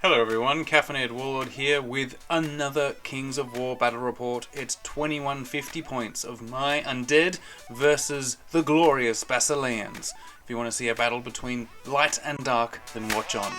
Hello everyone, Caffeinated Warlord here with another Kings of War battle report. It's 2150 points of my Undead versus the glorious Basileans. If you want to see a battle between light and dark, then watch on.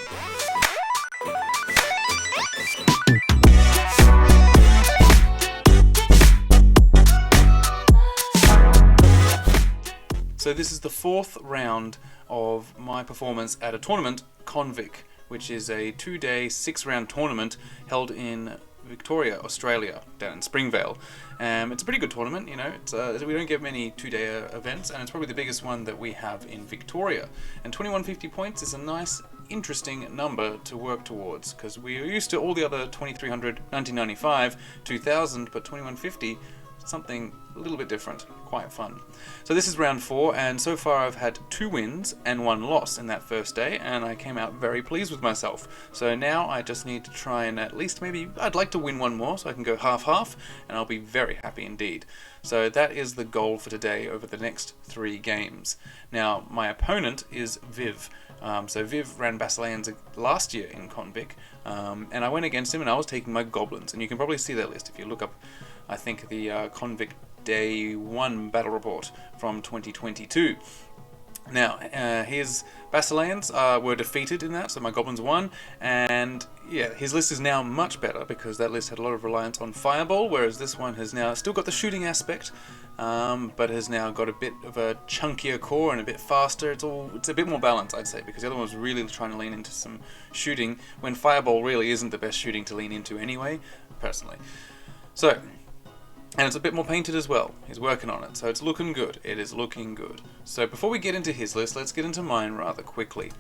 So this is the fourth round of my performance at a tournament, ConVic, which is a 2-day, 6-round tournament held in Victoria, Australia, down in Springvale. It's a pretty good tournament, you know. We don't get many 2-day events, and it's probably the biggest one that we have in Victoria. And 2150 points is a nice, interesting number to work towards, because we're used to all the other 2300, 1995, 2000, but 2150, something a little bit different, quite fun. So this is round 4, and so far I've had 2 wins and 1 loss in that first day, and I came out very pleased with myself. So now I just need to try and at least I'd like to win 1 more so I can go half-half, and I'll be very happy indeed. So that is the goal for today over the next 3 games. Now my opponent is Viv. So Viv ran Basileans last year in ConVic, and I went against him and I was taking my goblins, and you can probably see that list if you look up, I think, the ConVic Day 1 battle report from 2022. Now, his Basileans were defeated in that, so my goblins won, and yeah, his list is now much better because that list had a lot of reliance on Fireball, whereas this one has now still got the shooting aspect, but has now got a bit of a chunkier core and a bit faster. It's a bit more balanced, I'd say, because the other one was really trying to lean into some shooting, when Fireball really isn't the best shooting to lean into anyway, personally. So, and it's a bit more painted as well. He's working on it, so it's looking good. It is looking good. So before we get into his list, let's get into mine rather quickly.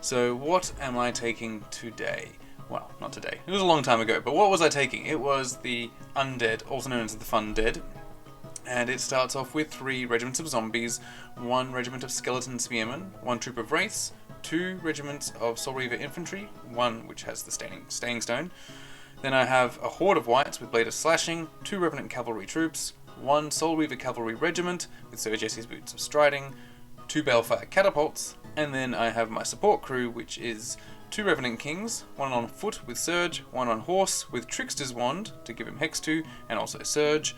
So what am I taking today? Well, not today. It was a long time ago, but what was I taking? It was the Undead, also known as the Fundead. And it starts off with 3 regiments of zombies, 1 regiment of skeleton spearmen, 1 troop of wraiths, 2 regiments of Soul Reaver infantry, 1 which has the staying stone. Then I have a horde of wights with blade of slashing, 2 revenant cavalry troops, 1 Soul Reaver cavalry regiment with Sir Jesse's boots of striding, 2 balefire catapults, and then I have my support crew, which is 2 revenant kings, 1 on foot with Surge, 1 on horse with Trickster's wand to give him hex 2 and also Surge,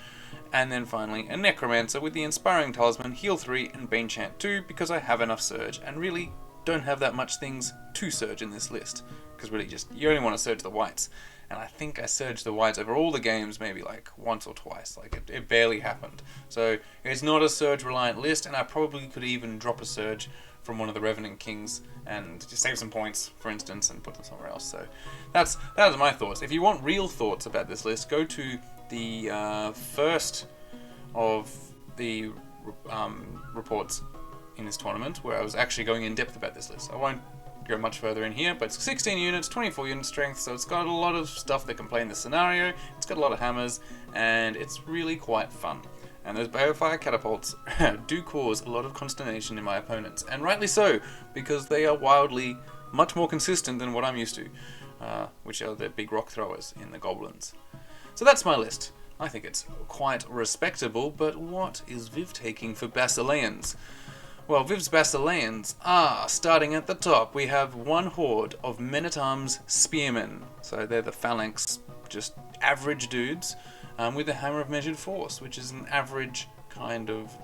and then finally a necromancer with the inspiring talisman, heal 3 and banechant 2, because I have enough Surge and really don't have that much things to Surge in this list, because really just you only want to Surge the wights. And I think I surged the wights over all the games maybe like once or twice. Like it barely happened. So it's not a surge reliant list, and I probably could even drop a surge from one of the Revenant Kings and just save some points, for instance, and put them somewhere else. So that is my thoughts. If you want real thoughts about this list, go to the first of the reports in this tournament, where I was actually going in depth about this list. I won't go much further in here, but it's 16 units, 24 unit strength, so it's got a lot of stuff that can play in this scenario. It's got a lot of hammers, and it's really quite fun. And those balefire catapults do cause a lot of consternation in my opponents, and rightly so, because they are wildly much more consistent than what I'm used to, which are the big rock throwers in the goblins. So that's my list. I think it's quite respectable, but what is Viv taking for Basileans? Well, Viv's Basileans are, starting at the top, we have 1 horde of men-at-arms spearmen. So they're the phalanx, just average dudes, with a hammer of measured force, which is an average kind of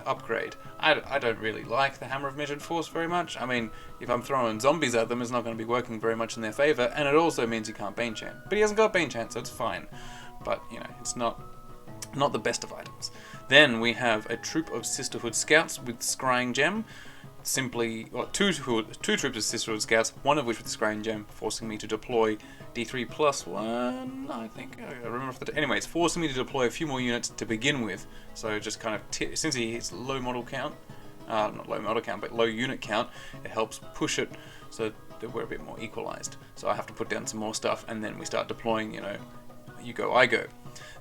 upgrade. I don't really like the hammer of measured force very much. I mean, if I'm throwing zombies at them, it's not going to be working very much in their favour, and it also means you can't banechant. But he hasn't got banechant, so it's fine. But, you know, it's not the best of items. Then we have a troop of Sisterhood Scouts with Scrying Gem. Two troops of Sisterhood Scouts, one of which with the Scrying Gem, forcing me to deploy D3+1, I think. I remember anyway, it's forcing me to deploy a few more units to begin with. So just kind of, since he hits low model count, not low model count, but low unit count, it helps push it so that we're a bit more equalized. So I have to put down some more stuff, and then we start deploying, you know, you go, I go.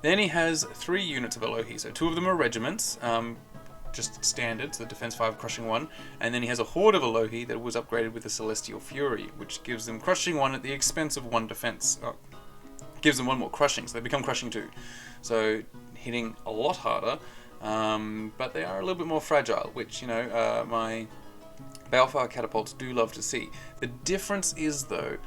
Then he has 3 units of Elohi, so 2 of them are regiments, just standard, so defense 5, crushing 1, and then he has a horde of Elohi that was upgraded with the Celestial Fury, which gives them crushing 1 at the expense of 1 defense. Gives them 1 more crushing, so they become crushing 2. So hitting a lot harder, but they are a little bit more fragile, which, you know, my Balefire catapults do love to see. The difference is, though,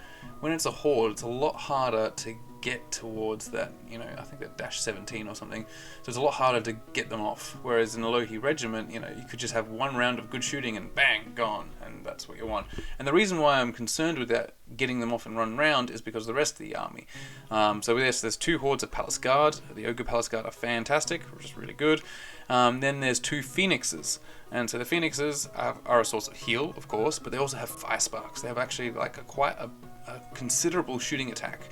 when it's a horde, it's a lot harder to get towards that, you know, I think that dash 17 or something, so it's a lot harder to get them off, whereas in a low-key regiment, you know, you could just have one round of good shooting and bang, gone, and that's what you want. And the reason why I'm concerned with that, getting them off in one round, is because of the rest of the army. So with this, there's 2 hordes of Palace Guard. The Ogre Palace Guard are fantastic, which is really good. Then there's 2 Phoenixes, and so the Phoenixes are a source of heal, of course, but they also have fire sparks. They have actually like quite a considerable shooting attack.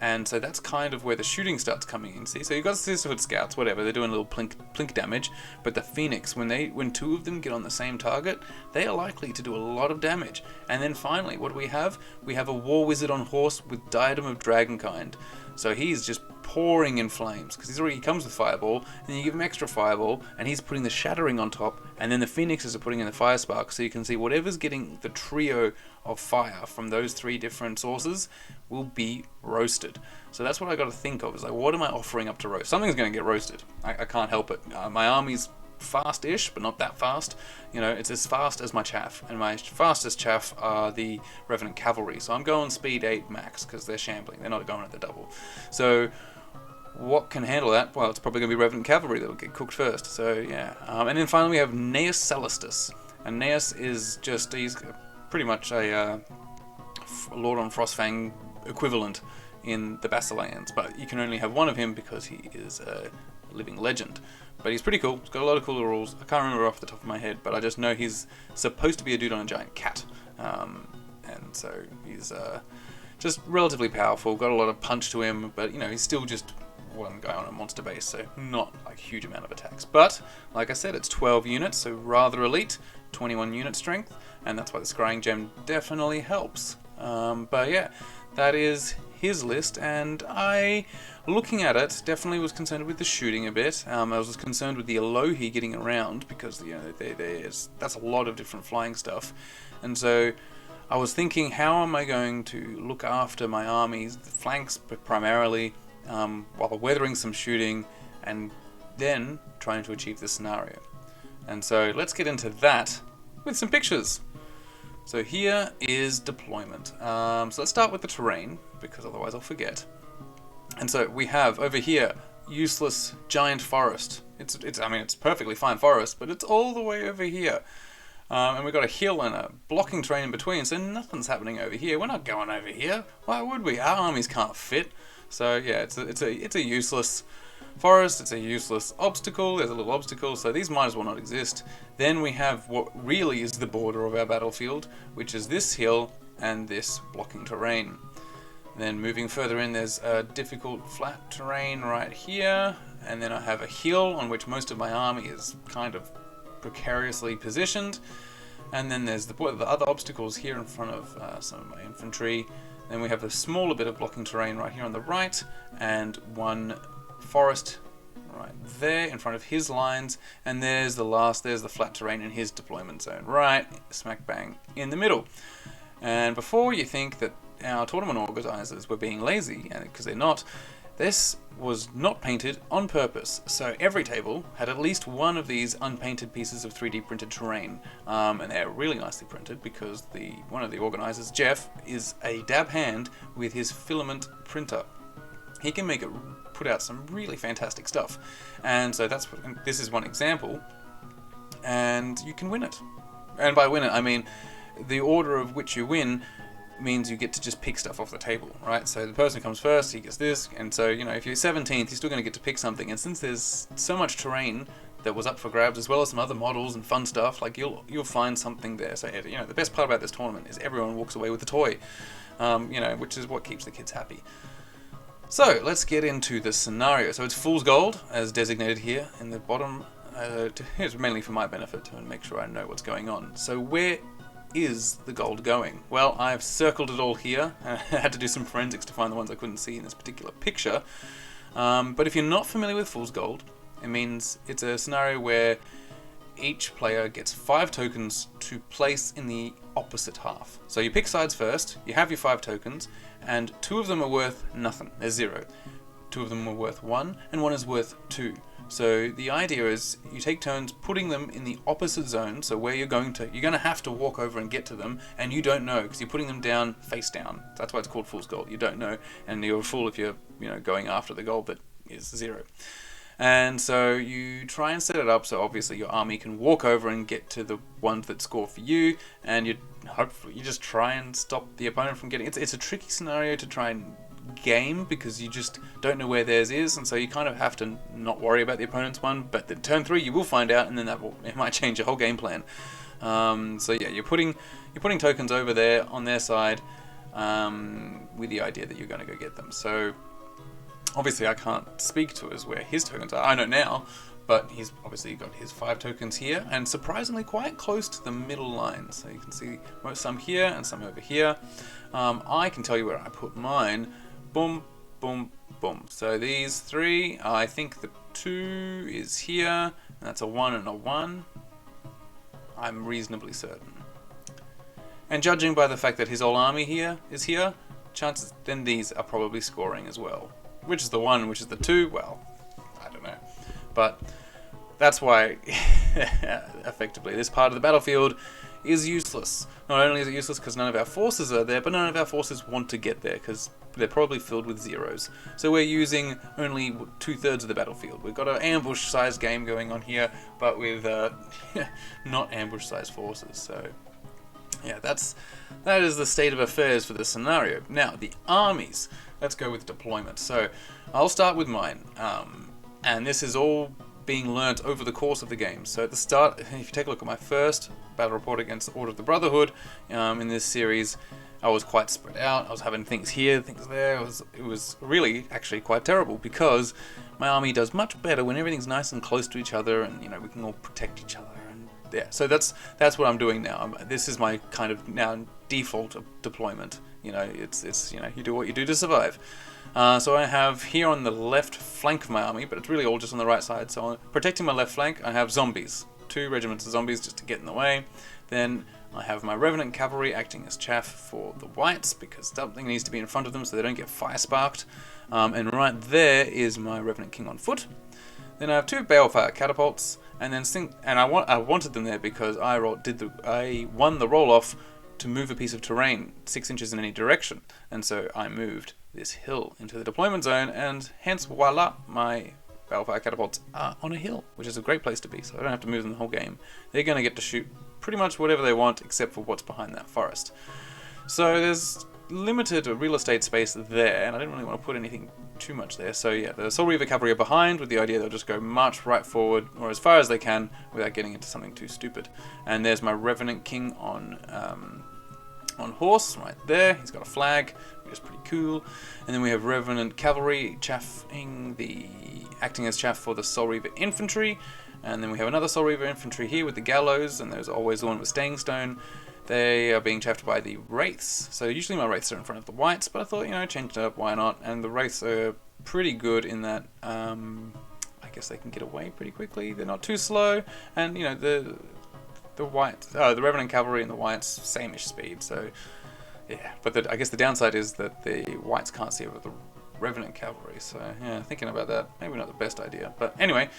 And so that's kind of where the shooting starts coming in. See, so you've got Sisterhood Scouts, whatever, they're doing a little plink damage, but the Phoenix, when 2 of them get on the same target, they are likely to do a lot of damage. And then finally, what do we have? We have a War Wizard on horse with Diadem of Dragonkind. So he's just pouring in flames, because he comes with Fireball, and then you give him extra Fireball, and he's putting the Shattering on top, and then the Phoenixes are putting in the Fire Spark, so you can see whatever's getting the trio of fire from those 3 different sources will be roasted. So that's what I got to think of, is like, what am I offering up to roast? Something's going to get roasted. I can't help it. My army's fast-ish, but not that fast. You know, it's as fast as my chaff, and my fastest chaff are the Revenant Cavalry. So I'm going speed 8 max, because they're shambling. They're not going at the double. So what can handle that? Well, it's probably going to be Revenant Cavalry that will get cooked first. So yeah. And then finally we have Gnaeus Celestus. And Gnaeus is just, he's pretty much a Lord on Frostfang equivalent in the Basileans, but you can only have one of him because he is a living legend. But he's pretty cool. He's got a lot of cool rules. I can't remember off the top of my head, but I just know he's supposed to be a dude on a giant cat. And so he's just relatively powerful, got a lot of punch to him, but you know, he's still just one guy on a monster base, so not like a huge amount of attacks. But like I said, it's 12 units, so rather elite, 21 unit strength, and that's why the Scrying Gem definitely helps. But yeah, that is his list, and I, looking at it, definitely was concerned with the shooting a bit. I was concerned with the Alohi getting around, because you know that's a lot of different flying stuff, and so I was thinking, how am I going to look after my armies, the flanks primarily, while weathering some shooting, and then trying to achieve this scenario. And so let's get into that with some pictures. So here is deployment. So let's start with the terrain, because otherwise I'll forget. And so we have over here, useless giant forest. I mean, it's perfectly fine forest, but it's all the way over here. And we've got a hill and a blocking terrain in between, so nothing's happening over here. We're not going over here. Why would we? Our armies can't fit. So yeah, it's a useless forest. It's a useless obstacle. There's a little obstacle, so these might as well not exist. Then we have what really is the border of our battlefield, which is this hill and this blocking terrain. Then moving further in, there's a difficult flat terrain right here, and then I have a hill on which most of my army is kind of precariously positioned, and then there's the other obstacles here in front of some of my infantry. Then we have a smaller bit of blocking terrain right here on the right, and one forest right there in front of his lines, and there's the flat terrain in his deployment zone, right smack bang in the middle. And before you think that our tournament organizers were being lazy, because they're not, this was not painted on purpose. So every table had at least one of these unpainted pieces of 3D printed terrain, and they're really nicely printed because one of the organizers, Jeff, is a dab hand with his filament printer. He can put out some really fantastic stuff, and so this is one example, and you can win it. And by win it, I mean the order of which you win means you get to just pick stuff off the table, right? So the person who comes first, he gets this, and so, you know, if you're 17th, you're still going to get to pick something, and since there's so much terrain that was up for grabs, as well as some other models and fun stuff, like you'll find something there. So, you know, the best part about this tournament is everyone walks away with a toy, you know, which is what keeps the kids happy. So let's get into the scenario. So it's fool's gold, as designated here in the bottom. It's mainly for my benefit to make sure I know what's going on. So where is the gold going? Well, I've circled it all here. I had to do some forensics to find the ones I couldn't see in this particular picture. But if you're not familiar with fool's gold, it means it's a scenario where each player gets 5 tokens to place in the opposite half. So you pick sides first, you have your 5 tokens, and 2 of them are worth nothing. They're 0. 2 of them are worth 1, and 1 is worth 2. So the idea is you take turns putting them in the opposite zone, so where you're going to have to walk over and get to them, and you don't know because you're putting them down face down. That's why it's called fool's goal. You don't know, and you're a fool if you're going after the goal that is 0. And so you try and set it up so obviously your army can walk over and get to the ones that score for you, and you just try and stop the opponent from getting. It's a tricky scenario to try and game because you just don't know where theirs is, and so you kind of have to not worry about the opponent's one, but then turn 3 you will find out, and then it might change your whole game plan. So yeah, you're putting tokens over there on their side with the idea that you're going to go get them. So obviously I can't speak to us where his tokens are. I know now, but he's obviously got his 5 tokens here, and surprisingly quite close to the middle line. So you can see some here and some over here. I can tell you where I put mine. Boom, boom, boom. So these 3, I think the 2 is here, and that's a 1 and a 1. I'm reasonably certain. And judging by the fact that his whole army is here, chances then these are probably scoring as well. Which is the 1, which is the 2, well, I don't know. But that's why, effectively, this part of the battlefield is useless. Not only is it useless because none of our forces are there, but none of our forces want to get there because they're probably filled with 0s. So we're using only 2/3 of the battlefield. We've got an ambush-sized game going on here, but with not ambush-sized forces. So yeah, that is the state of affairs for this scenario. Now, the armies. Let's go with deployment. So I'll start with mine, and this is all being learnt over the course of the game. So at the start, if you take a look at my first battle report against the Order of the Brotherhood in this series, I was quite spread out. I was having things here, things there. It was really actually quite terrible because my army does much better when everything's nice and close to each other, and we can all protect each other. And yeah, so that's what I'm doing now. This is my kind of now default deployment. It's you do what you do to survive. So I have here on the left flank of my army, but it's really all just on the right side. So protecting my left flank, I have zombies. 2 regiments of zombies just to get in the way. Then I have my Revenant Cavalry acting as chaff for the whites because something needs to be in front of them so they don't get fire sparked. And right there is my Revenant King on foot. Then I have 2 Balefire catapults, and then I wanted them there because I won the roll off to move a piece of terrain 6 inches in any direction, and so I moved this hill into the deployment zone, and hence voila, my Balefire catapults are on a hill, which is a great place to be, so I don't have to move them the whole game. They're going to get to shoot pretty much whatever they want except for what's behind that forest. So there's limited real estate space there, and I didn't really want to put anything too much there. So yeah, the Soul Reaver cavalry are behind with the idea they'll just go march right forward, or as far as they can, without getting into something too stupid. And there's my Revenant King on horse right there. He's got a flag, which is pretty cool. And then we have Revenant Cavalry acting as chaff for the Soul Reaver infantry. And then we have another Soul Reaver infantry here with the gallows, and there's always the one with Staying Stone. They are being chaffed by the Wraiths. So usually my Wraiths are in front of the Whites, but I thought, change it up, why not? And the Wraiths are pretty good in that, I guess they can get away pretty quickly. They're not too slow, and the Revenant Cavalry and the Whites, same-ish speed. So yeah, but I guess the downside is that the Whites can't see over the Revenant Cavalry. So yeah, thinking about that, maybe not the best idea. But anyway,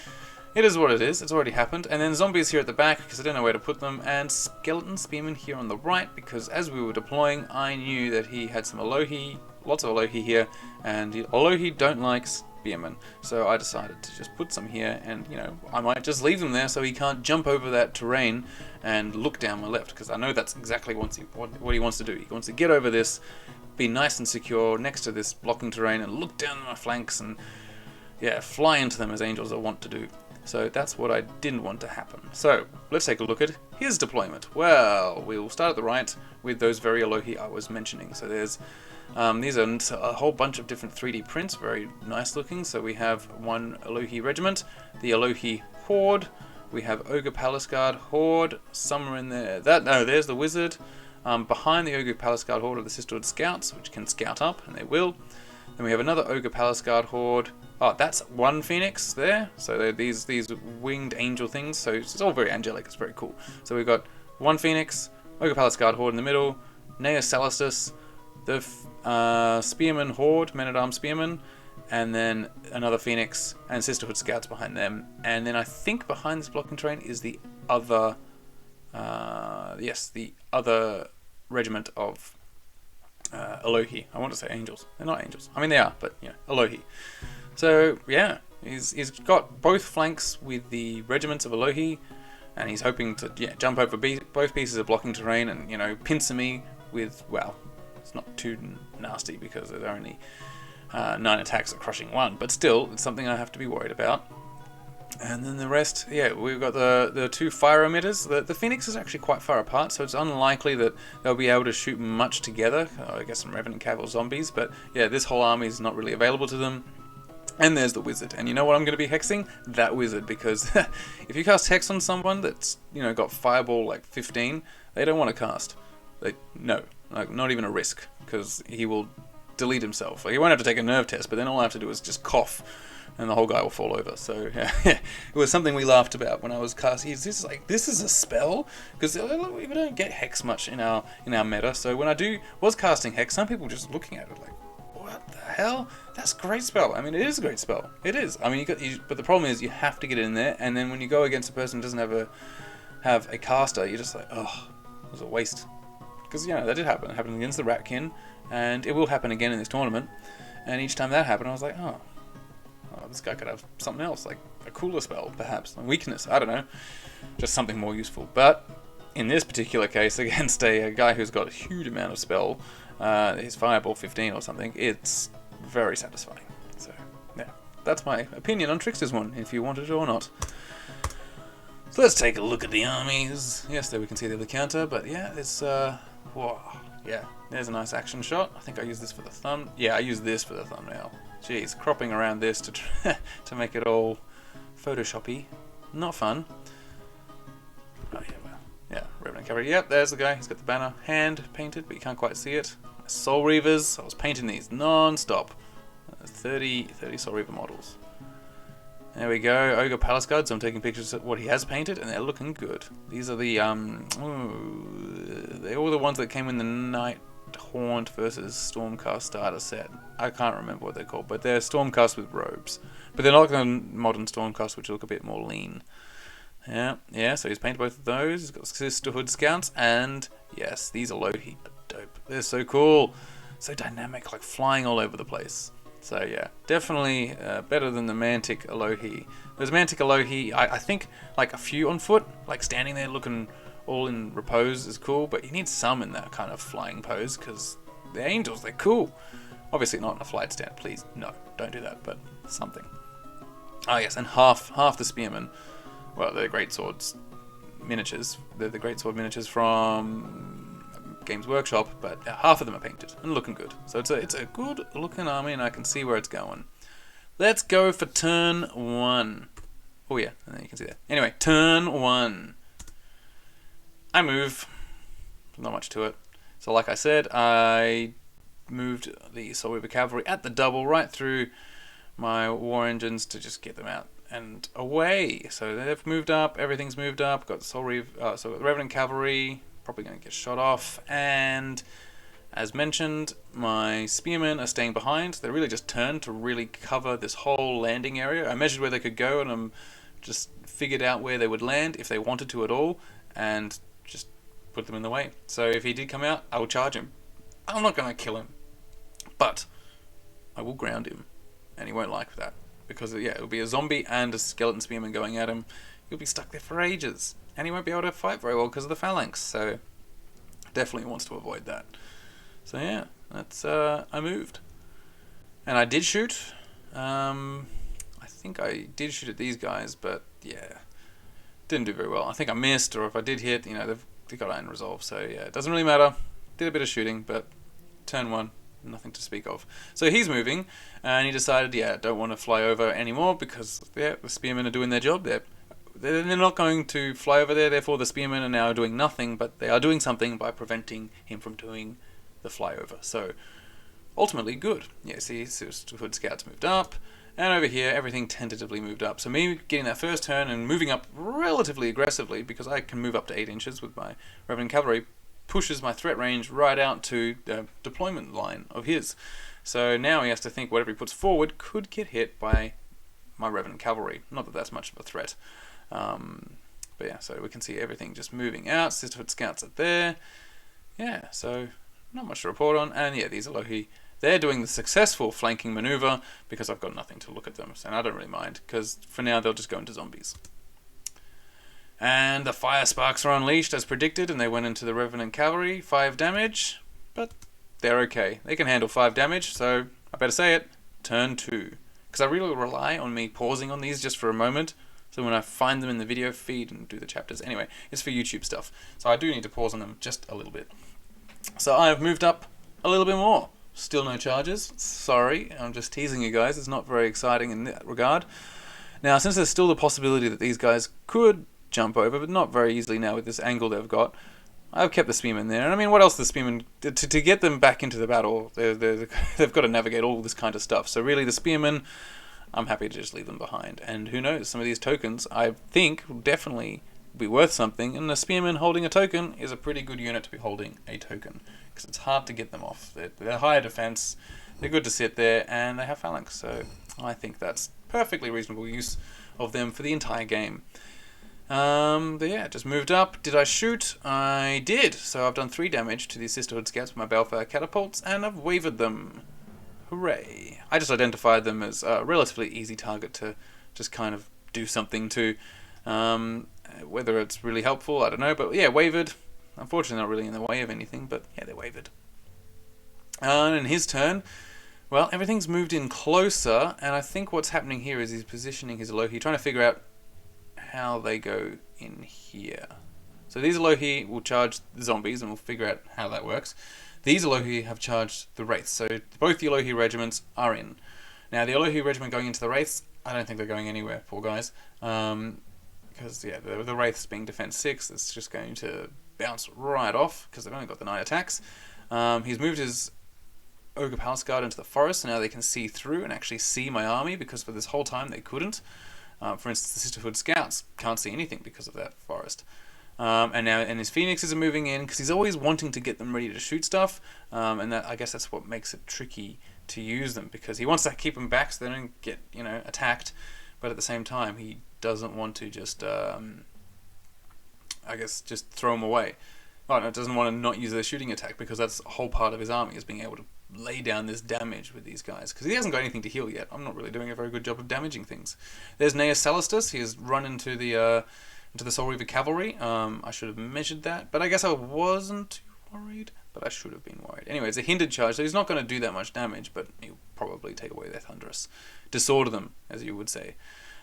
it is what it is. It's already happened. And then zombies here at the back because I don't know where to put them, and skeleton spearmen here on the right because as we were deploying, I knew that he had some Alohi, lots of Alohi here, and Alohi don't like spearmen. So I decided to just put some here, and I might just leave them there so he can't jump over that terrain and look down my left, because I know that's exactly what he wants to do. He wants to get over this, be nice and secure next to this blocking terrain, and look down my flanks and fly into them as angels are wont to do. So that's what I didn't want to happen. So let's take a look at his deployment. Well, we'll start at the right with those very Alohi I was mentioning. So there's these are a whole bunch of different 3D prints, very nice looking. So we have one Alohi regiment, the Alohi Horde, we have Ogre Palace Guard Horde, somewhere in there. There's the Wizard. Behind the Ogre Palace Guard Horde are the Sisterhood Scouts, which can scout up, and they will. Then we have another Ogre Palace Guard Horde. Oh, that's one Phoenix there. So they're these winged angel things. So it's all very angelic. It's very cool. So we've got one Phoenix, Ogre Palace Guard Horde in the middle, Nea Celestis, the Spearman Horde, Men-at-Arms Spearmen, and then another Phoenix and Sisterhood Scouts behind them, and then I think behind this blocking terrain is the other, the other regiment of 𝐅𝐔𝐑𝐘. I want to say angels. They're not angels. I mean they are, but 𝐅𝐔𝐑𝐘. So yeah, he's got both flanks with the regiments of 𝐅𝐔𝐑𝐘, and he's hoping to jump over both pieces of blocking terrain and pincer me with, well, it's not too nasty because there's only 9 attacks at crushing 1, but still it's something I have to be worried about. And then the rest, we've got the 2 fire emitters. The Phoenix is actually quite far apart, so it's unlikely that they'll be able to shoot much together. I guess some Revenant Cav or zombies, but yeah, this whole army is not really available to them. And there's the wizard, and you know what I'm going to be hexing? That wizard, because if you cast hex on someone that's got fireball like 15, they don't want to cast. No, like not even a risk, because he will delete himself. Like, he won't have to take a nerve test, but then all I have to do is just cough, and the whole guy will fall over. So yeah, it was something we laughed about when I was casting. This is a spell, because we don't get hex much in our meta. So when I was casting hex, some people just looking at it like, what the hell? That's a great spell. I mean, it is a great spell. It is. I mean, but the problem is you have to get it in there, and then when you go against a person who doesn't have a caster, you're just like, oh, it was a waste. Because that did happen. It happened against the Ratkin, and it will happen again in this tournament. And each time that happened, I was like, oh, this guy could have something else, like a cooler spell, perhaps, a weakness. I don't know, just something more useful. But in this particular case, against a guy who's got a huge amount of spell, his fireball 15 or something, it's very satisfying. So yeah, that's my opinion on Trickster's one, if you wanted it or not. So let's take a look at the armies. Yes, there we can see the counter, but yeah, it's whoa, yeah, there's a nice action shot. I think I use this for the thumb. Yeah, I use this for the thumbnail. Jeez, cropping around this to make it all Photoshoppy, not fun. Oh yeah, well, yeah, Revenant Cavalry. Yep, there's the guy. He's got the banner hand painted, but you can't quite see it. Soul Reavers. I was painting these non-stop. 30 Soul Reaver models. There we go, Ogre Palace Guards. I'm taking pictures of what he has painted, and they're looking good. These are the they're all the ones that came in the Night Haunt versus Stormcast starter set. I can't remember what they're called, but they're Stormcast with robes. But they're not the modern Stormcast, which look a bit more lean. Yeah. So he's painted both of those. He's got Sisterhood Scouts, and yes, these 𝐅𝐔𝐑𝐘 are dope. They're so cool, so dynamic, like flying all over the place. So yeah, definitely better than the Mantic 𝐅𝐔𝐑𝐘. There's Mantic 𝐅𝐔𝐑𝐘, I think like a few on foot, like standing there looking all in repose is cool, but you need some in that kind of flying pose, because they're angels, they're cool. Obviously not in a flight stand, please, no, don't do that, but something. Ah yes, and half the spearmen, well, they're greatswords miniatures. They're the greatsword miniatures from Games Workshop, but half of them are painted and looking good. So it's a good looking army, and I can see where it's going. Let's go for turn 1. Oh yeah, and then you can see that. Anyway, turn 1. I move. Not much to it. So like I said, I moved the Soul Reaver Cavalry at the double right through my war engines to just get them out and away. So they've moved up, everything's moved up. Got the Soul Reaver, so the Revenant Cavalry probably going to get shot off, and as mentioned, my spearmen are staying behind. They really just turned to really cover this whole landing area. I measured where they could go, and I'm just figured out where they would land if they wanted to at all, and just put them in the way. So if he did come out, I will charge him. I'm not going to kill him, but I will ground him, and he won't like that, because yeah, it'll be a zombie and a skeleton spearman going at him. He'll be stuck there for ages, and he won't be able to fight very well because of the phalanx. So definitely wants to avoid that. So yeah, that's I moved, and I did shoot. I think I did shoot at these guys, but yeah, didn't do very well. I think I missed, or if I did hit, they've got iron resolve. So yeah, it doesn't really matter. Did a bit of shooting, but turn 1, nothing to speak of. So he's moving, and he decided, yeah, don't want to fly over anymore because the spearmen are doing their job. They're not going to fly over there. Therefore, the spearmen are now doing nothing, but they are doing something by preventing him from doing the flyover. So ultimately good. Yeah, see, Sisterhood Scouts moved up, and over here everything tentatively moved up. So me getting that first turn and moving up relatively aggressively, because I can move up to 8 inches with my Revenant Cavalry, pushes my threat range right out to the deployment line of his. So now he has to think whatever he puts forward could get hit by my Revenant Cavalry. Not that that's much of a threat. But yeah, so we can see everything just moving out. Sisterhood Scouts are there. Yeah, so not much to report on. And yeah, these Alohi, they're doing the successful flanking maneuver because I've got nothing to look at them. And I don't really mind because for now they'll just go into zombies. And the fire sparks are unleashed as predicted, and they went into the Revenant Cavalry. 5 damage, but they're okay. They can handle 5 damage, so I better say it. Turn 2. Because I really rely on me pausing on these just for a moment. So when I find them in the video feed and do the chapters. Anyway, it's for YouTube stuff. So I do need to pause on them just a little bit. So I have moved up a little bit more. Still no charges. Sorry, I'm just teasing you guys. It's not very exciting in that regard. Now, since there's still the possibility that these guys could jump over, but not very easily now with this angle they've got, I've kept the spearmen there. And I mean, what else the spearmen, to get them back into the battle, they've got to navigate all this kind of stuff. So really the spearmen, I'm happy to just leave them behind. And who knows, some of these tokens I think will definitely be worth something, and the spearmen holding a token is a pretty good unit to be holding a token, because it's hard to get them off. They're higher defense, they're good to sit there, and they have phalanx, so I think that's perfectly reasonable use of them for the entire game. But yeah, just moved up. Did I shoot? I did. So I've done 3 damage to the Sisterhood Scouts with my Balefire catapults, and I've wavered them. Hooray. I just identified them as a relatively easy target to just kind of do something to. Whether it's really helpful, I don't know. But yeah, wavered. Unfortunately, not really in the way of anything, but yeah, they're wavered. And in his turn, well, everything's moved in closer, and I think what's happening here is he's positioning his Alohi, trying to figure out how they go in here. So these Alohi will charge the zombies, and we'll figure out how that works. These Alohi have charged the Wraiths, so both the Alohi regiments are in. Now the Alohi regiment going into the Wraiths, I don't think they're going anywhere, poor guys. Because yeah, the Wraiths being defense 6, it's just going to bounce right off, because they've only got the 9 attacks. He's moved his Ogre Palace Guard into the forest, so now they can see through and actually see my army, because for this whole time they couldn't. For instance, the Sisterhood Scouts can't see anything because of that forest. And his Phoenixes are moving in because he's always wanting to get them ready to shoot stuff. And that, I guess that's what makes it tricky to use them, because he wants to keep them back so they don't get, attacked. But at the same time, he doesn't want to just, just throw them away. Well, no, doesn't want to not use their shooting attack, because that's a whole part of his army, is being able to lay down this damage with these guys, because he hasn't got anything to heal yet. I'm not really doing a very good job of damaging things. There's Gnaeus Celestus. He has run into the Soul Reaver Cavalry. I should have measured that, but I guess I wasn't too worried, but I should have been worried. Anyway, it's a hindered charge, so he's not going to do that much damage, but he'll probably take away their Thunderous. Disorder them, as you would say.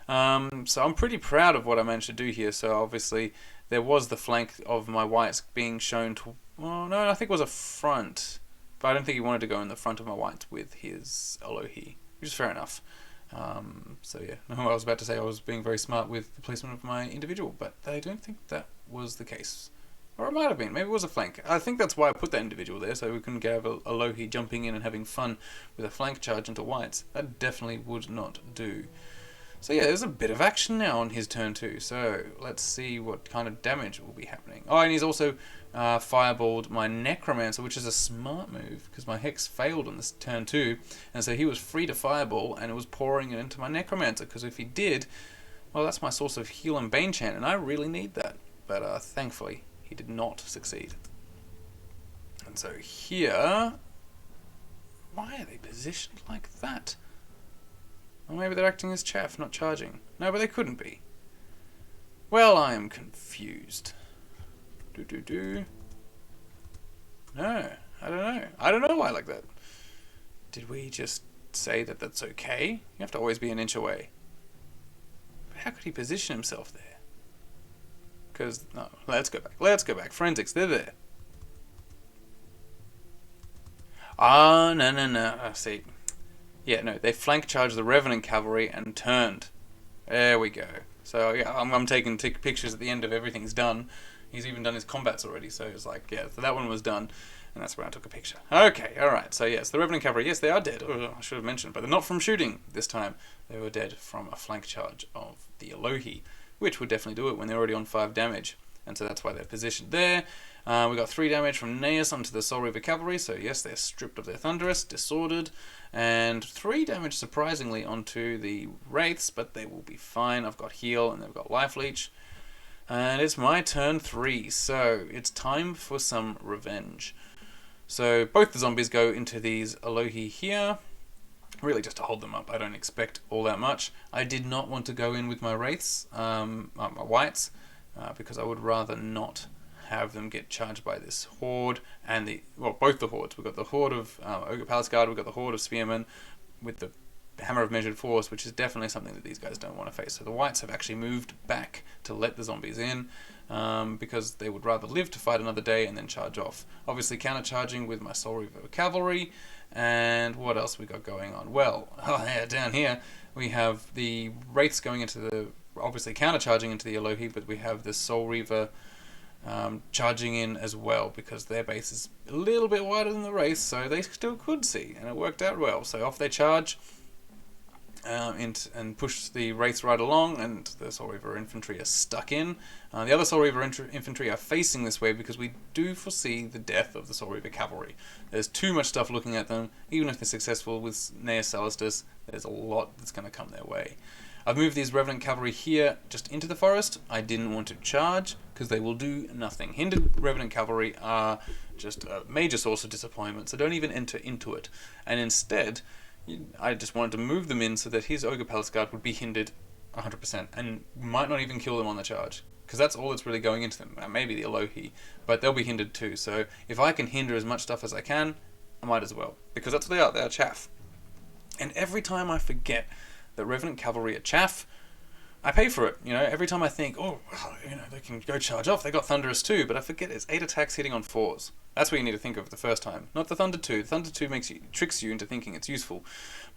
So I'm pretty proud of what I managed to do here. So obviously there was the flank of my whites being shown to... Well, no, I think it was a front. But I don't think he wanted to go in the front of my whites with his Alohi, which is fair enough. So yeah, no, I was about to say I was being very smart with the placement of my individual, but I don't think that was the case. Or it might have been. Maybe it was a flank. I think that's why I put that individual there, so we couldn't have a Alohi jumping in and having fun with a flank charge into whites. That definitely would not do. So yeah, there's a bit of action now on his turn too. So let's see what kind of damage will be happening. Oh, and he's also fireballed my Necromancer, which is a smart move, because my Hex failed on this turn too, and so he was free to fireball, and it was pouring it into my Necromancer, because if he did, well, that's my source of heal and Bane Chant, and I really need that. But thankfully, he did not succeed. And so here... Why are they positioned like that? Or maybe they're acting as chaff, not charging. No, but they couldn't be. Well, I am confused. No, I don't know. I don't know why like that. Did we just say that that's okay? You have to always be an inch away. But how could he position himself there? Because, no, let's go back. Let's go back. Forensics, they're there. Ah, no. See. Yeah, no, they flank charged the Revenant Cavalry and turned. There we go. So, yeah, I'm taking pictures at the end of everything's done. He's even done his combats already, so it's like, yeah, so that one was done, and that's where I took a picture. Okay, alright, so yes, the Revenant Cavalry, yes, they are dead. Oh, I should have mentioned, but they're not from shooting this time. They were dead from a flank charge of the Alohi, which would definitely do it when they're already on 5 damage. And so that's why they're positioned there. We got 3 damage from Naeus onto the Soul Reaver Cavalry, so yes, they're stripped of their Thunderous, disordered, and 3 damage surprisingly onto the Wraiths, but they will be fine. I've got heal and they've got life leech. And it's my turn 3, so it's time for some revenge. So both the zombies go into these Alohi here, really just to hold them up. I don't expect all that much. I did not want to go in with my Wraiths, my Whites, because I would rather not have them get charged by this Horde and both the Hordes. We've got the Horde of Ogre Palace Guard, we've got the Horde of Spearmen with the Hammer of Measured Force, which is definitely something that these guys don't want to face. So the Whites have actually moved back to let the zombies in, because they would rather live to fight another day and then charge off. Obviously counter-charging with my Soul Reaver Cavalry, and what else we got going on? Well, down here we have the Wraiths going into the, obviously counter-charging into the Alohi, but we have the Soul Reaver charging in as well, because their base is a little bit wider than the Wraiths, so they still could see, and it worked out well. So off they charge, and push the Wraiths right along, and the Soul Reaver infantry are stuck in. The other Soul Reaver infantry are facing this way because we do foresee the death of the Soul Reaver cavalry. There's too much stuff looking at them. Even if they're successful with Naeus Celestus, there's a lot that's going to come their way. I've moved these Revenant Cavalry here just into the forest. I didn't want to charge because they will do nothing. Hindered Revenant Cavalry are just a major source of disappointment, so don't even enter into it. And instead, I just wanted to move them in so that his Ogre Palace Guard would be hindered 100% and might not even kill them on the charge, because that's all that's really going into them. Maybe the Alohi, but they'll be hindered too. So if I can hinder as much stuff as I can, I might as well, because that's what they are. They are chaff. And every time I forget that Revenant Cavalry are chaff, I pay for it. You know, every time I think, oh, well, you know, they can go charge off. They got Thunderous too, but I forget it's 8 attacks hitting on 4s. That's what you need to think of the first time, not the Thunder 2. The Thunder 2 tricks you into thinking it's useful,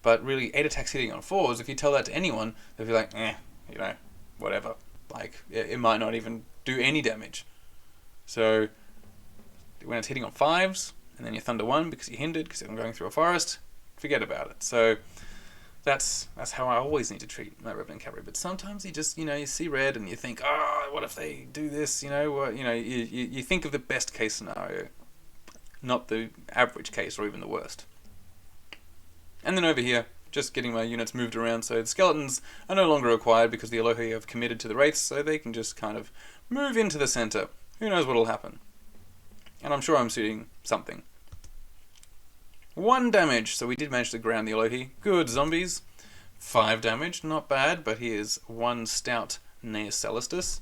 but really 8 attacks hitting on 4s. If you tell that to anyone, they'll be like, you know, whatever. Like it might not even do any damage. So when it's hitting on 5s, and then you Thunder 1 because you're hindered because I'm going through a forest, forget about it. So that's how I always need to treat my Revenant Cavalry. But sometimes you just, you see red and you think, what if they do this? You think of the best case scenario, not the average case or even the worst. And then over here, just getting my units moved around, so the skeletons are no longer required because the Alohi have committed to the Wraiths, so they can just kind of move into the center. Who knows what'll happen? And I'm sure I'm shooting something. 1 damage, so we did manage to ground the Alohi. Good, zombies. 5 damage, not bad, but here's 1 stout Naeus Celestus.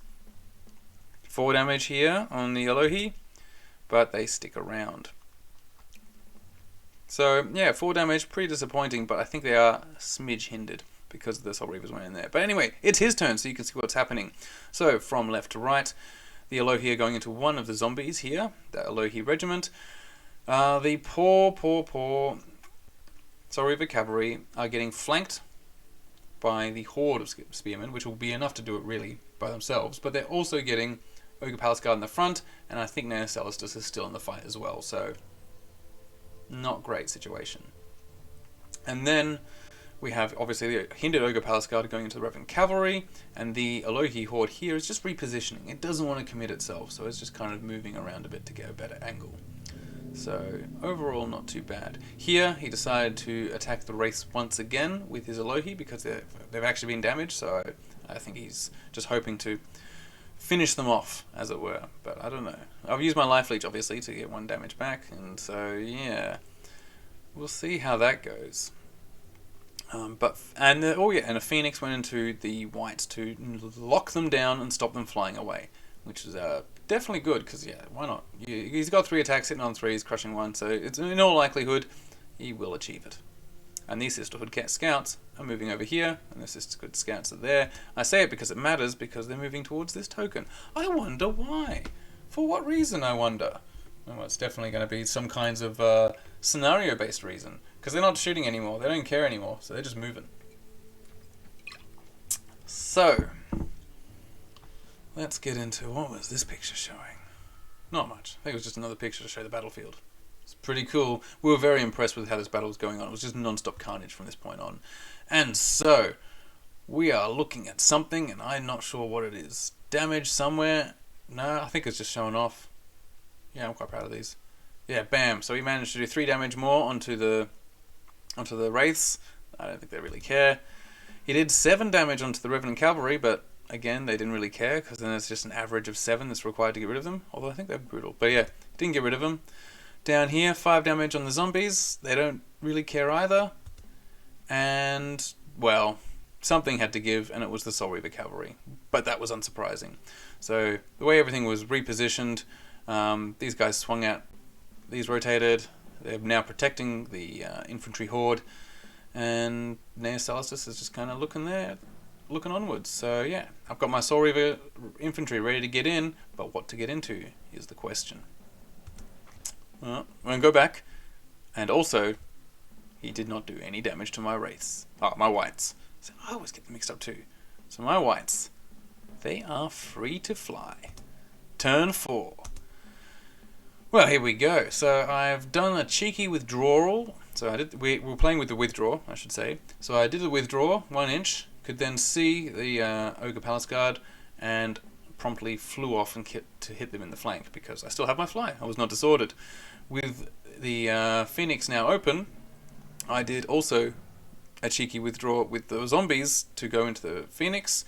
4 damage here on the Alohi, but they stick around. So, yeah, 4 damage, pretty disappointing, but I think they are smidge hindered because the Soul Reavers went in there. But anyway, it's his turn, so you can see what's happening. So, from left to right, the Alohi are going into one of the zombies here, the Alohi regiment. The poor Soul Reaver cavalry are getting flanked by the horde of spearmen, which will be enough to do it really by themselves, but they're also getting Ogre Palace Guard in the front, and I think Naeus Celestus is still in the fight as well, so not great situation. And then we have obviously the hindered Ogre Palace Guard going into the Revenant Cavalry, and the Alohi horde here is just repositioning. It doesn't want to commit itself, so it's just kind of moving around a bit to get a better angle. So overall not too bad. Here he decided to attack the Wraiths once again with his Alohi because they've actually been damaged, so I think he's just hoping to finish them off, as it were. But I don't know. I've used my life leech obviously to get 1 damage back, and so yeah, we'll see how that goes. And a Phoenix went into the Whites to lock them down and stop them flying away, which is definitely good, because yeah, why not? He's got 3 attacks hitting on 3s, crushing 1, so it's in all likelihood he will achieve it. And these Sisterhood Scouts are moving over here, and the Sisterhood Scouts are there. I say it because it matters, because they're moving towards this token. I wonder why. For what reason, I wonder? Well, it's definitely going to be some kinds of scenario-based reason, because they're not shooting anymore, they don't care anymore, so they're just moving. So, let's get into, what was this picture showing? Not much. I think it was just another picture to show the battlefield. It's pretty cool. We were very impressed with how this battle was going on. It was just non-stop carnage from this point on. And so, we are looking at something, and I'm not sure what it is. Damage somewhere? No, I think it's just showing off. Yeah, I'm quite proud of these. Yeah, bam. So he managed to do 3 damage more onto the wraiths. I don't think they really care. He did 7 damage onto the Revenant Cavalry, but again, they didn't really care because then it's just an average of 7 that's required to get rid of them. Although I think they're brutal. But yeah, didn't get rid of them. Down here, 5 damage on the zombies. They don't really care either. And, well, something had to give, and it was the Soul Reaver Cavalry. But that was unsurprising. So the way everything was repositioned, these guys swung out, these rotated. They're now protecting the infantry horde. And 𝐼𝐸 Celestis is just kind of looking there, looking onwards. So yeah, I've got my Soul Reaver infantry ready to get in, but what to get into is the question. Well, I'm going to go back, and also, he did not do any damage to my wraiths. Oh, my whites. So I always get them mixed up too. So my whites, they are free to fly. Turn 4. Well, here we go. So I've done a cheeky withdrawal. So we were playing with the withdraw, I should say. So I did the withdraw, 1 inch, could then see the Ogre Palace Guard, and promptly flew off and to hit them in the flank because I still have my fly. I was not disordered. With the Phoenix now open, I did also a cheeky withdraw with the zombies to go into the Phoenix,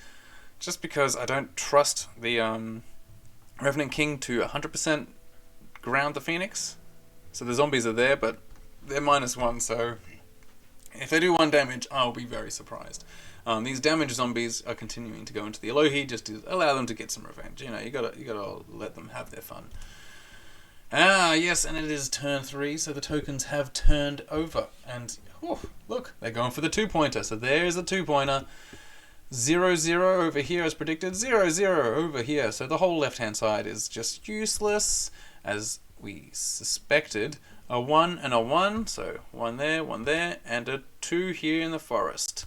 just because I don't trust the Revenant King to 100% ground the Phoenix. So the zombies are there, but they're -1, so if they do 1 damage, I'll be very surprised. These damaged zombies are continuing to go into the Elohi just to allow them to get some revenge. You know, you gotta let them have their fun. Ah, yes, and it is turn 3, so the tokens have turned over. And, oh, look, they're going for the 2-pointer. So there's a 2-pointer. 0-0 over here as predicted. 0-0 over here. So the whole left-hand side is just useless, as we suspected. A 1 and a 1, so 1 there, and a 2 here in the forest.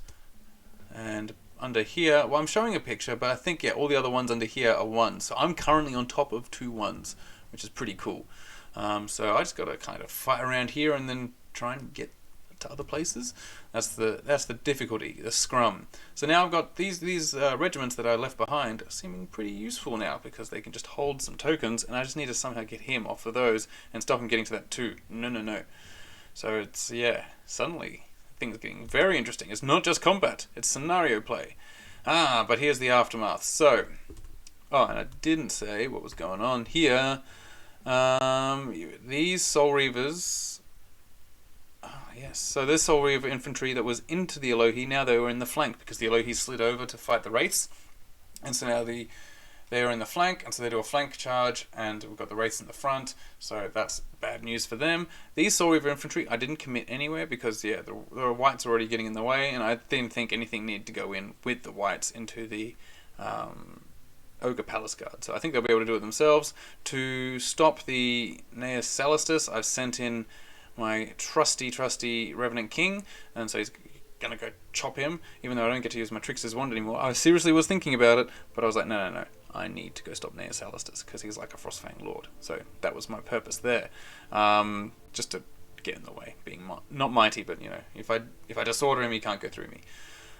And under here, well, I'm showing a picture, but I think, yeah, all the other ones under here are 1s. So I'm currently on top of 2 1s, which is pretty cool. So I just got to kind of fight around here and then try and get to other places. That's the difficulty, the scrum. So now I've got these regiments that I left behind are seeming pretty useful now because they can just hold some tokens, and I just need to somehow get him off of those and stop him getting to that 2. No. So it's, yeah, suddenly things are getting very interesting. It's not just combat, it's scenario play. But here's the aftermath. So, and I didn't say what was going on here. These Soul Reavers, yes, so this Soul Reaver infantry that was into the Elohi, now they were in the flank because the Elohi slid over to fight the wraiths, and so now they are in the flank, and so they do a flank charge, and we've got the wraiths in the front, so that's bad news for them. These Soul Reaver infantry, I didn't commit anywhere because, yeah, the whites are already getting in the way, and I didn't think anything needed to go in with the whites into the Ogre Palace Guard. So I think they'll be able to do it themselves. To stop the 𝐼𝐸 Celestis, I've sent in my trusty Revenant King, and so he's gonna go chop him, even though I don't get to use my Trickster's Wand anymore. I seriously was thinking about it, but I was like, no. I need to go stop ꞌI𝐸 Celestis because he's like a Frostfang Lord. So that was my purpose there, just to get in the way, being not mighty, but you know, if I disorder him, he can't go through me.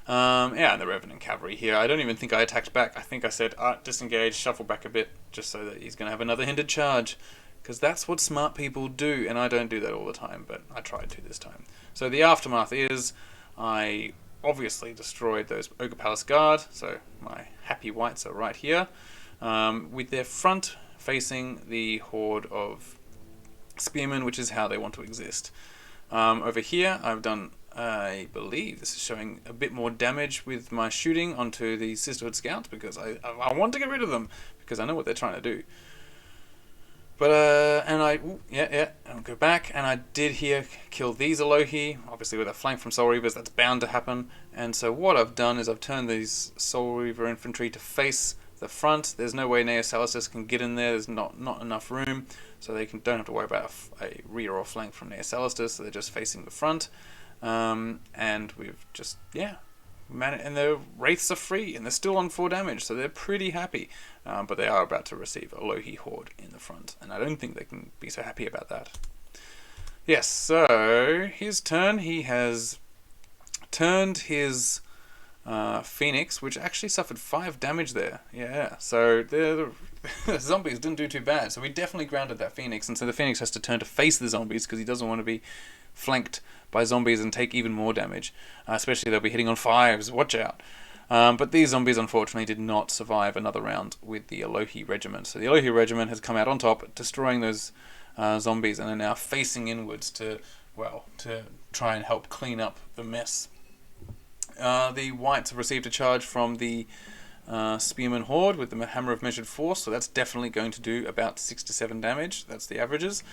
And the Revenant Cavalry here. I don't even think I attacked back. I think I said disengage, shuffle back a bit, just so that he's going to have another hindered charge, because that's what smart people do, and I don't do that all the time, but I tried to this time. So the aftermath is, I obviously destroyed those Ogre Palace Guard, so my happy whites are right here, with their front facing the horde of spearmen, which is how they want to exist. Over here, I've done, I believe this is showing a bit more damage with my shooting onto the Sisterhood Scouts, because I want to get rid of them, because I know what they're trying to do. But, I'll go back, and I did here kill these Elohi, obviously with a flank from Soul Reavers, that's bound to happen. And so what I've done is I've turned these Soul Reaver infantry to face the front. There's no way 𝐼𝐸 Celestis can get in there, there's not enough room, so they don't have to worry about a rear or flank from 𝐼𝐸 Celestis, so they're just facing the front. And we've just, and the wraiths are free, and they're still on 4 damage, so they're pretty happy. But they are about to receive a Elohi horde in the front, and I don't think they can be so happy about that. Yes, so his turn. He has turned his Phoenix, which actually suffered 5 damage there. Yeah, so the zombies didn't do too bad. So we definitely grounded that Phoenix, and so the Phoenix has to turn to face the zombies because he doesn't want to be flanked by zombies and take even more damage. Especially they'll be hitting on 5s. Watch out. But these zombies, unfortunately, did not survive another round with the Alohi Regiment. So the Alohi Regiment has come out on top, destroying those zombies, and are now facing inwards to try and help clean up the mess. The Whites have received a charge from the Spearman Horde with the Hammer of Measured Force, so that's definitely going to do about 6 to 7 damage. That's the averages.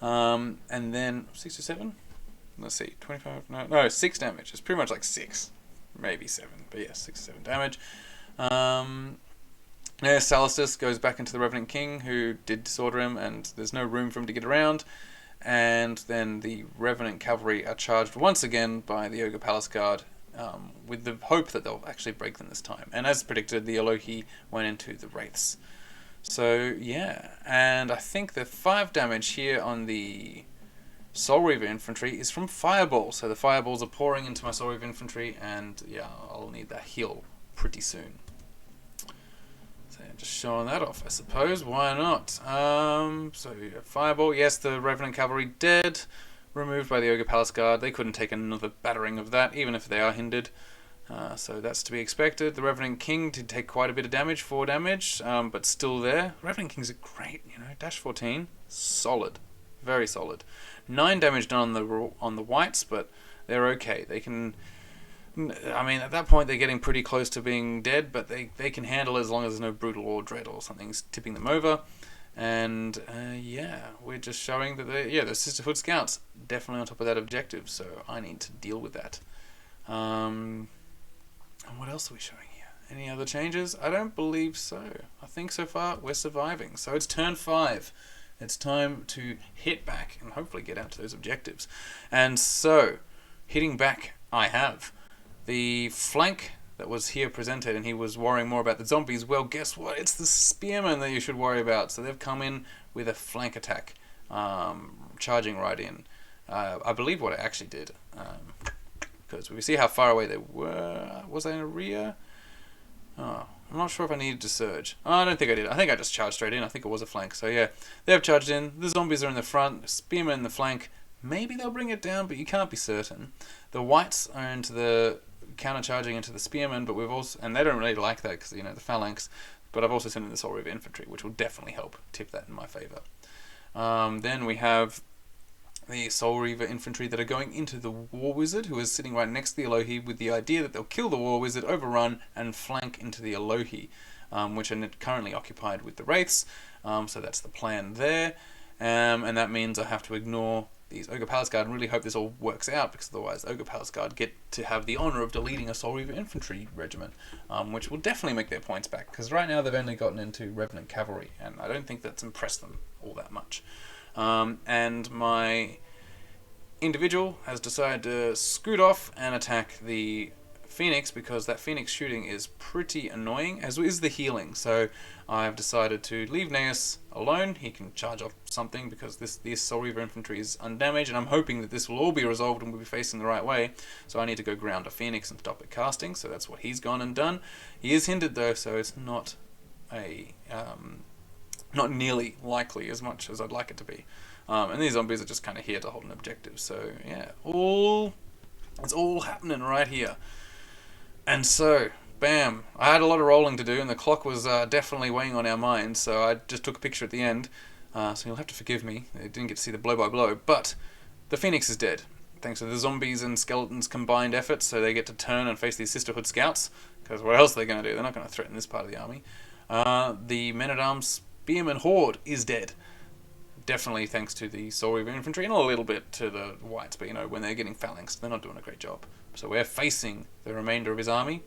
And then 6 to 7? Let's see, 25? No, 6 damage. It's pretty much like 6. Maybe 7, but yeah, 6 to 7 damage. Salistus goes back into the Revenant King, who did disorder him, and there's no room for him to get around. And then the Revenant Cavalry are charged once again by the Ogre Palace Guard, with the hope that they'll actually break them this time. And as predicted, the Alohi went into the Wraiths. So yeah, and I think the 5 damage here on the Soul Reaver infantry is from fireballs. So the fireballs are pouring into my Soul Reaver infantry, and yeah, I'll need that heal pretty soon. So just showing that off, I suppose. Why not? So fireball. Yes, the Revenant Cavalry dead, removed by the Ogre Palace Guard. They couldn't take another battering of that, even if they are hindered. So that's to be expected. The Revenant King did take quite a bit of damage, 4 damage, but still there. Revenant Kings are great, dash 14, solid, very solid. 9 damage done on the Whites, but they're okay. They can, I mean, at that point they're getting pretty close to being dead, but they can handle it as long as there's no Brutal or Dread or something's tipping them over. And yeah, we're just showing that the Sisterhood Scouts definitely on top of that objective, so I need to deal with that. And what else are we showing here? Any other changes? I don't believe so. I think so far we're surviving. So it's turn 5. It's time to hit back and hopefully get out to those objectives. And so, hitting back, I have the flank that was here presented, and he was worrying more about the zombies. Well, guess what? It's the spearmen that you should worry about. So they've come in with a flank attack, charging right in. I believe what I actually did, because we see how far away they were. Was I in a rear? Oh, I'm not sure if I needed to surge. Oh, I don't think I did. I think I just charged straight in. I think it was a flank. So yeah, they've charged in. The zombies are in the front. Spearmen in the flank. Maybe they'll bring it down, but you can't be certain. The Whites are into the counter-charging into the spearmen, but we've also, and they don't really like that because the phalanx. But I've also sent in the Soul Reaver infantry, which will definitely help tip that in my favor. Then we have the Soul Reaver infantry that are going into the War Wizard, who is sitting right next to the Alohi, with the idea that they'll kill the War Wizard, overrun, and flank into the Alohi, which are currently occupied with the Wraiths. So that's the plan there. And that means I have to ignore these Ogre Palace Guard and really hope this all works out, because otherwise Ogre Palace Guard get to have the honour of deleting a Soul Reaver infantry regiment, which will definitely make their points back, because right now they've only gotten into Revenant Cavalry, and I don't think that's impressed them all that much. And my individual has decided to scoot off and attack the Phoenix, because that Phoenix shooting is pretty annoying, as is the healing. So I've decided to leave Naeus alone. He can charge off something, because this Soul Reaver infantry is undamaged, and I'm hoping that this will all be resolved and we'll be facing the right way. So I need to go ground a Phoenix and stop it casting, so that's what he's gone and done. He is hindered though, so it's not not nearly likely as much as I'd like it to be. And these zombies are just kind of here to hold an objective. So yeah, it's all happening right here. And so, bam, I had a lot of rolling to do, and the clock was definitely weighing on our minds, so I just took a picture at the end. So you'll have to forgive me, I didn't get to see the blow-by-blow, but the Phoenix is dead, thanks to the zombies and skeletons' combined efforts, so they get to turn and face these Sisterhood Scouts, because what else are they going to do? They're not going to threaten this part of the army. The Men-at-Arms Spearman Horde is dead. Definitely thanks to the Soul Reaver infantry, and a little bit to the Whites, but when they're getting phalanxed, they're not doing a great job. So we're facing the remainder of his army.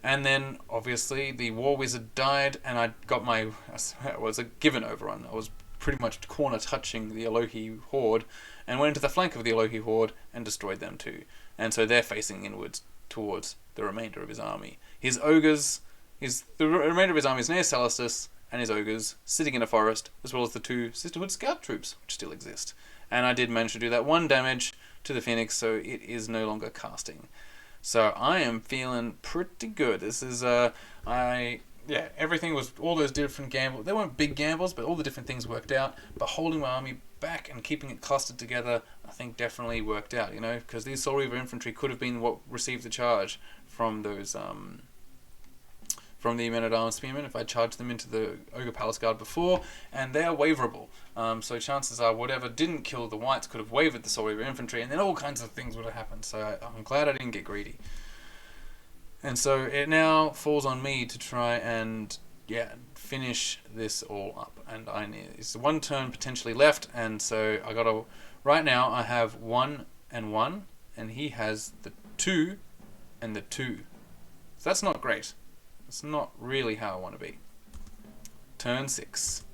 And then, obviously, the War Wizard died, and I got it was a given overrun. I was pretty much corner touching the Alohi Horde, and went into the flank of the Alohi Horde and destroyed them too. And so they're facing inwards towards the remainder of his army. His ogres, the remainder of his army is near Salistus, and his ogres sitting in a forest, as well as the 2 Sisterhood Scout troops, which still exist. And I did manage to do that 1 damage to the Phoenix, so it is no longer casting. So I am feeling pretty good. This is yeah, everything was, all those different gambles. They weren't big gambles, but all the different things worked out. But holding my army back and keeping it clustered together, I think definitely worked out. You know, because these Soul Reaver infantry could have been what received the charge from those from the Men-at-Arms Spearmen if I charged them into the Ogre Palace Guard before, and they are waverable. So chances are whatever didn't kill the Whites could have wavered the Soul Reaver infantry, and then all kinds of things would have happened. So I'm glad I didn't get greedy. And so it now falls on me to try and, yeah, finish this all up. And it's one turn potentially left, and so I gotta, right now I have 1 and 1, and he has the 2 and the 2. So that's not great. It's not really how I want to be. Turn 6.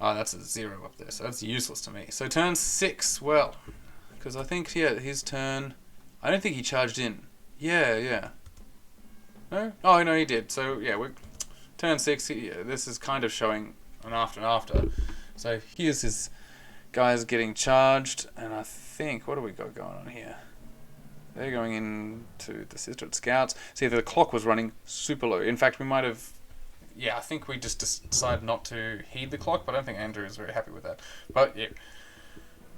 Oh, that's a 0 up there, so that's useless to me. So turn 6, well, because I think, yeah, his turn, I don't think he charged in. Yeah. No? Oh, no, he did. So, yeah, we're turn 6. Yeah, this is kind of showing an after and after. So here's his guys getting charged, and I think, what do we got going on here? They're going into the Sisterhood Scouts. See, the clock was running super low. In fact, we might have, yeah, I think we just decided not to heed the clock, but I don't think Andrew is very happy with that. But, yeah.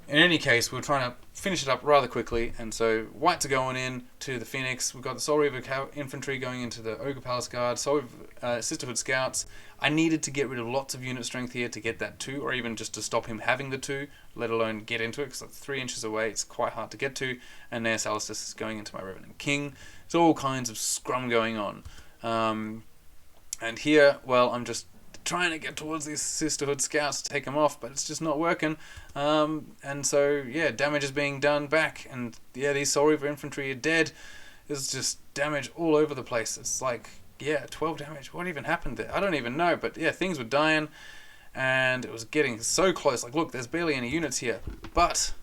In any case, we were trying to finish it up rather quickly, and so Whites are going in to the Phoenix. We've got the Soul Reaver infantry going into the Ogre Palace Guard, Sisterhood Scouts. I needed to get rid of lots of unit strength here to get that 2, or even just to stop him having the 2, let alone get into it, because it's 3 inches away, it's quite hard to get to. And Neas Alistus is going into my Revenant King. There's all kinds of scrum going on. And here, well, I'm just trying to get towards these Sisterhood Scouts to take them off, but it's just not working. And so, yeah, damage is being done back, and yeah, these Soul Reaver infantry are dead. There's just damage all over the place. It's like, yeah, 12 damage. What even happened there? I don't even know, but yeah, things were dying, and it was getting so close. Like, look, there's barely any units here. But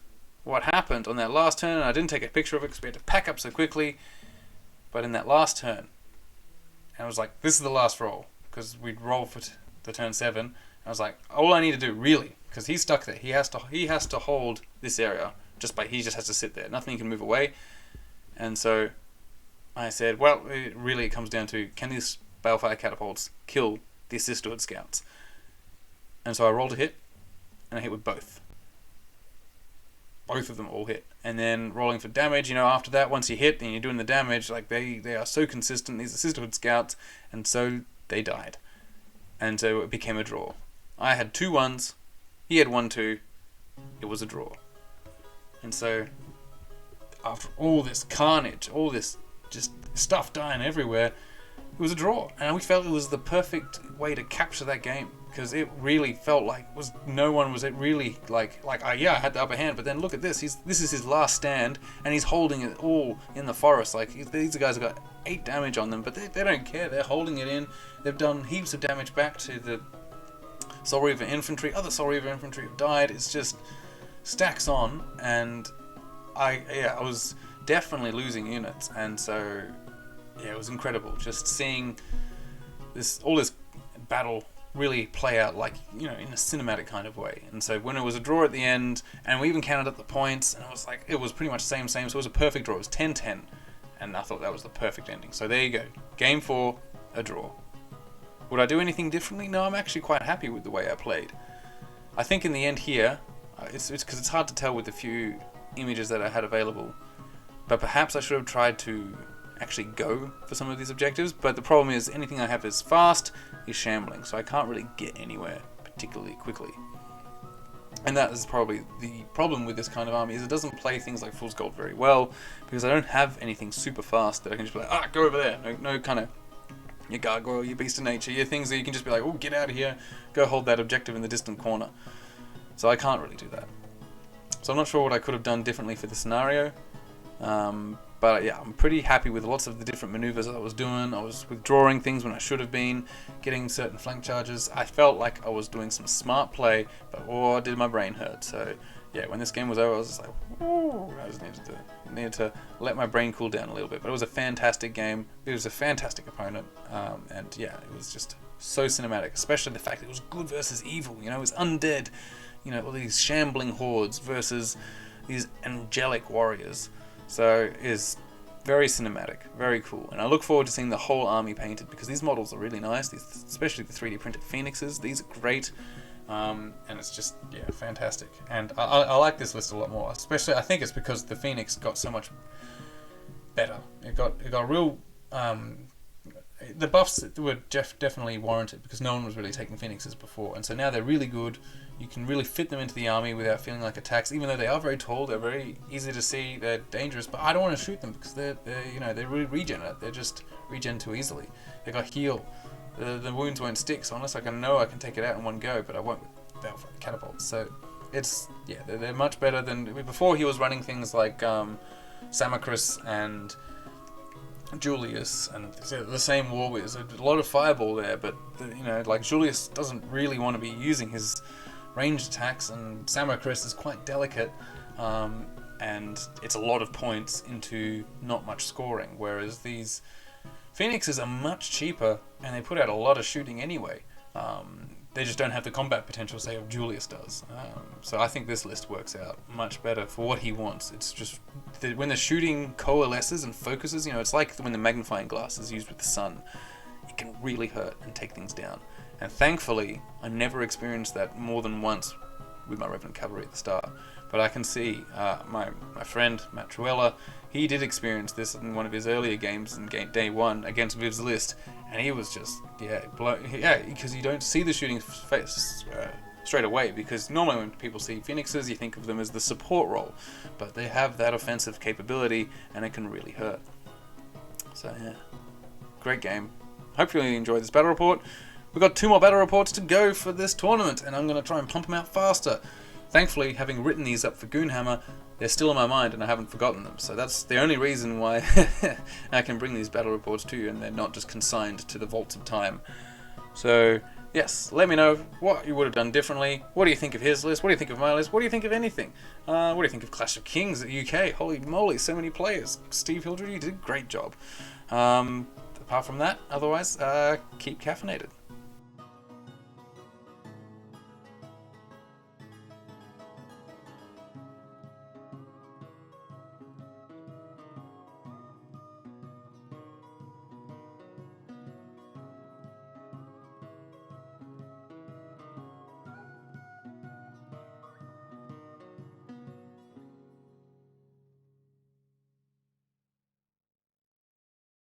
what happened on that last turn, and I didn't take a picture of it because we had to pack up so quickly, but in that last turn, and I was like, this is the last roll, because we'd roll for the turn 7. I was like, all I need to do, really, because he's stuck there. He has to hold this area he just has to sit there. Nothing can move away. And so I said, well, it really comes down to, can these Balefire catapults kill the Sisterhood Scouts? And so I rolled a hit, and I hit with both. Both of them all hit. And then rolling for damage, you know, after that, once you hit and you're doing the damage, like they are so consistent, these are Sisterhood Scouts, and so they died. And so it became a draw. I had 2 1s, he had 1 2, it was a draw. And so, after all this carnage, all this just stuff dying everywhere, it was a draw. And we felt it was the perfect way to capture that game, because it really felt like no one was really yeah, I had the upper hand, but then look at this. This is his last stand, and he's holding it all in the forest. Like, these guys have got 8 damage on them, but they don't care. They're holding it in. They've done heaps of damage back to the Soul Reaver infantry. Other Soul Reaver infantry have died. It's just stacks on, and I was definitely losing units, and so yeah, it was incredible just seeing all this battle really play out, like, you know, in a cinematic kind of way. And so when it was a draw at the end, and we even counted up the points, and it was pretty much same, so it was a perfect draw. It was 10-10, and I thought that was the perfect ending. So there you go, game 4, a draw. Would I do anything differently? No, I'm actually quite happy with the way I played. I think in the end here, it's because it's hard to tell with the few images that I had available, but perhaps I should have tried to actually go for some of these objectives. But the problem is, anything I have is fast is shambling, so I can't really get anywhere particularly quickly. And that is probably the problem with this kind of army, is it doesn't play things like Fool's Gold very well, because I don't have anything super fast that I can just be like, go over there. No kind of your gargoyle, your beast of nature, your things that you can just be like, oh, get out of here, go hold that objective in the distant corner. So I can't really do that. So I'm not sure what I could have done differently for the scenario. But yeah, I'm pretty happy with lots of the different maneuvers that I was doing. I was withdrawing things when I should have been, getting certain flank charges. I felt like I was doing some smart play, but did my brain hurt. So yeah, when this game was over, I was just like, ooh, I just needed to let my brain cool down a little bit. But it was a fantastic game. It was a fantastic opponent, and yeah, it was just so cinematic, especially the fact that it was good versus evil. You know, it was undead. You know, all these shambling hordes versus these angelic warriors. So it is Very cinematic, very cool, and I look forward to seeing the whole army painted because these models are really nice. These, especially the 3D printed phoenixes, these are great, and it's just fantastic. And I like this list a lot more. Especially, I think it's because the phoenix got so much better. It got real. The buffs were definitely warranted because no one was really taking phoenixes before, and so now they're really good. You can really fit them into the army without feeling like attacks, even though they are very tall. They're very easy to see. They're dangerous, but I don't want to shoot them because they're really regenerate. They're just regen too easily. They got heal. The wounds won't stick, so unless I can take it out in one go, but I won't with Balefire catapults. So it's they're much better than before. He was running things like Samacris and Julius and the same war with a lot of fireball there, but like Julius doesn't really want to be using his ranged attacks, and Samacris is quite delicate, and it's a lot of points into not much scoring, whereas these Phoenixes are much cheaper and they put out a lot of shooting anyway. They just don't have the combat potential, say, of Julius does. So I think this list works out much better for what he wants. It's just when the shooting coalesces and focuses, it's like when the magnifying glass is used with the sun. It can really hurt and take things down. And thankfully, I never experienced that more than once with my Revenant Cavalry at the start. But I can see my friend, Matt Truella, he did experience this in one of his earlier games in day 1 against Viv's list, and he was just, because you don't see the shooting face straight away, because normally when people see Phoenixes, you think of them as the support role, but they have that offensive capability, and it can really hurt. So great game. Hopefully you enjoyed this battle report. We've got 2 more battle reports to go for this tournament, and I'm going to try and pump them out faster. Thankfully, having written these up for Goonhammer, they're still in my mind and I haven't forgotten them. So that's the only reason why I can bring these battle reports to you and they're not just consigned to the vaults of time. So, yes, let me know what you would have done differently. What do you think of his list? What do you think of my list? What do you think of anything? What do you think of Clash of Kings at UK? Holy moly, so many players. Steve Hildred, you did a great job. Apart from that, otherwise, keep caffeinated.